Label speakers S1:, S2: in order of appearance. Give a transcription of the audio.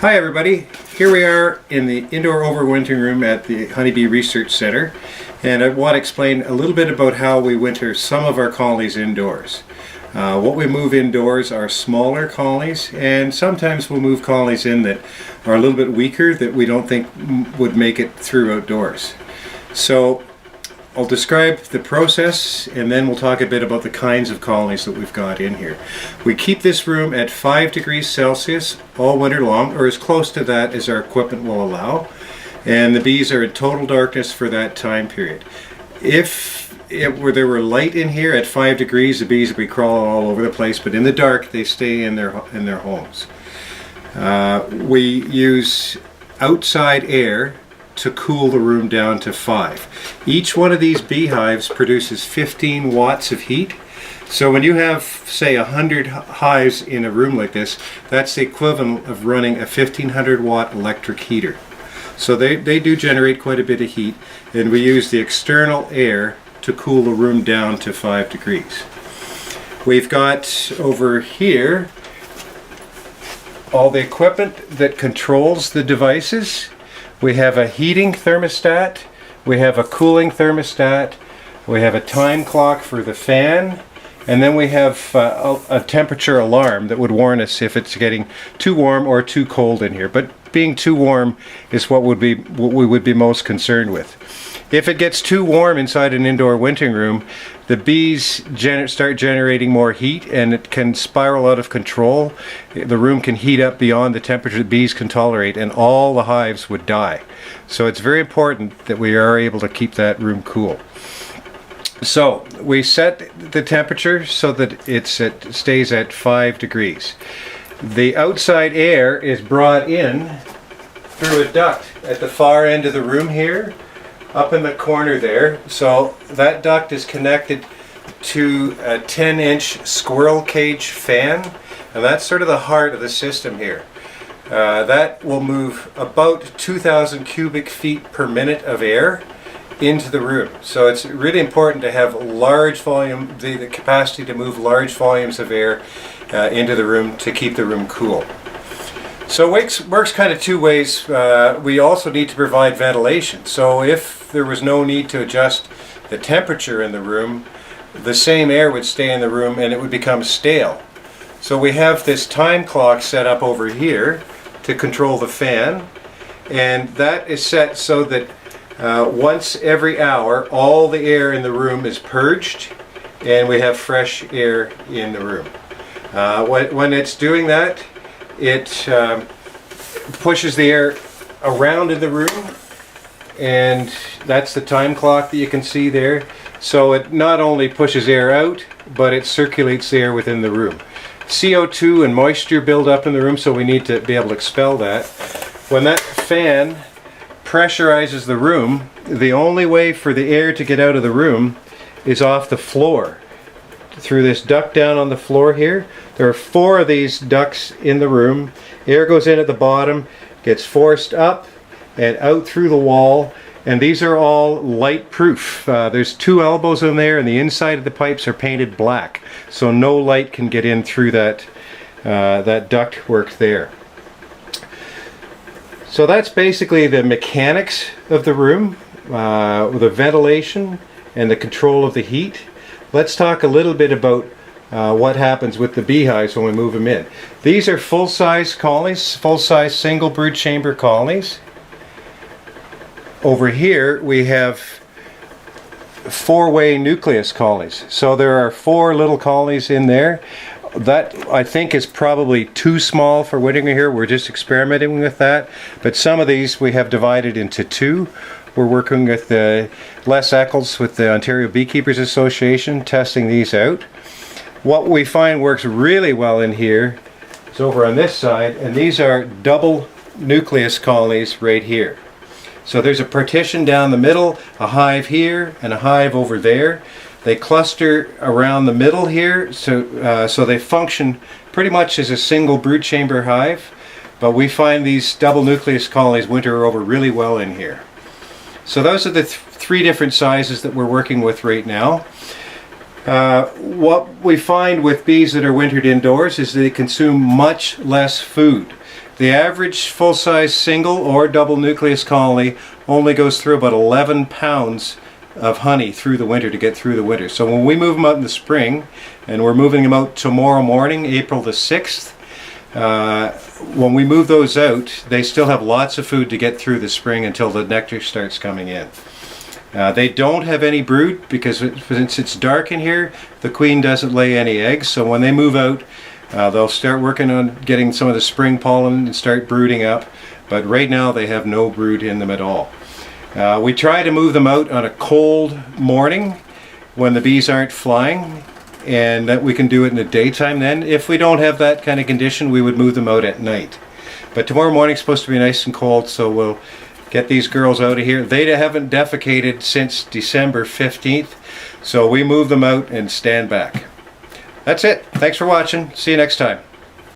S1: Hi everybody, here we are in the indoor overwintering room at the Honeybee Research Center, and I want to explain a little bit about how we winter some of our colonies indoors. What we move indoors are smaller colonies, and sometimes we'll move colonies in that are a little bit weaker that we don't think would make it through outdoors. So I'll describe the process and then we'll talk a bit about the kinds of colonies that we've got in here. We keep this room at 5 degrees Celsius all winter long, or as close to that as our equipment will allow, and the bees are in total darkness for that time period. If there were light in here at 5 degrees, the bees would be crawling all over the place, but in the dark they stay in their homes. We use outside air to cool the room down to 5. Each one of these beehives produces 15 watts of heat. So when you have, say, 100 hives in a room like this, that's the equivalent of running a 1500 watt electric heater. So they do generate quite a bit of heat, and we use the external air to cool the room down to 5 degrees. We've got over here all the equipment that controls the devices. We have a heating thermostat, we have a cooling thermostat, we have a time clock for the fan, and then we have a temperature alarm that would warn us if it's getting too warm or too cold in here. But being too warm is what we would be most concerned with. If it gets too warm inside an indoor wintering room, the bees start generating more heat and it can spiral out of control. The room can heat up beyond the temperature the bees can tolerate, and all the hives would die. So it's very important that we are able to keep that room cool. So we set the temperature so that it stays at 5 degrees. The outside air is brought in through a duct at the far end of the room here, up in the corner there. So that duct is connected to a 10-inch squirrel cage fan, and that's sort of the heart of the system here. That will move about 2,000 cubic feet per minute of air into the room. So it's really important to have large volume, the capacity to move large volumes of air into the room to keep the room cool. So it works kind of two ways. We also need to provide ventilation. So if there was no need to adjust the temperature in the room, the same air would stay in the room and it would become stale. So we have this time clock set up over here to control the fan, and that is set so that once every hour all the air in the room is purged and we have fresh air in the room. When it's doing that, it pushes the air around in the room, and that's the time clock that you can see there. So it not only pushes air out, but it circulates the air within the room. CO2 and moisture build up in the room, so we need to be able to expel that. When that fan pressurizes the room, the only way for the air to get out of the room is off the floor, through this duct down on the floor here. There are 4 of these ducts in the room. Air goes in at the bottom, gets forced up and out through the wall, and these are all light proof. There's 2 elbows in there, and the inside of the pipes are painted black, so no light can get in through that duct work there. So that's basically the mechanics of the room, the ventilation and the control of the heat. Let's talk a little bit about what happens with the beehives when we move them in. These are full-size colonies, full-size single brood chamber colonies. Over here we have 4-way nucleus colonies. So there are 4 little colonies in there. That I think is probably too small for wintering here. We're just experimenting with that. But some of these we have divided into 2. We're working with Les Eccles with the Ontario Beekeepers Association, testing these out. What we find works really well in here is over on this side, and these are double nucleus colonies right here. So there's a partition down the middle, a hive here and a hive over there. They cluster around the middle here, so they function pretty much as a single brood chamber hive, but we find these double nucleus colonies winter over really well in here. So those are the 3 different sizes that we're working with right now. What we find with bees that are wintered indoors is they consume much less food. The average full-size single or double nucleus colony only goes through about 11 pounds of honey through the winter to get through the winter. So when we move them out in the spring, and we're moving them out tomorrow morning, April the 6th, when we move those out, they still have lots of food to get through the spring until the nectar starts coming in. They don't have any brood because since it's dark in here, the queen doesn't lay any eggs. So when they move out, they'll start working on getting some of the spring pollen and start brooding up. But right now they have no brood in them at all. We try to move them out on a cold morning when the bees aren't flying, and that we can do it in the daytime then. If we don't have that kind of condition, we would move them out at night. But tomorrow morning's supposed to be nice and cold, so we'll get these girls out of here. They haven't defecated since December 15th, so we move them out and stand back. That's it. Thanks for watching. See you next time.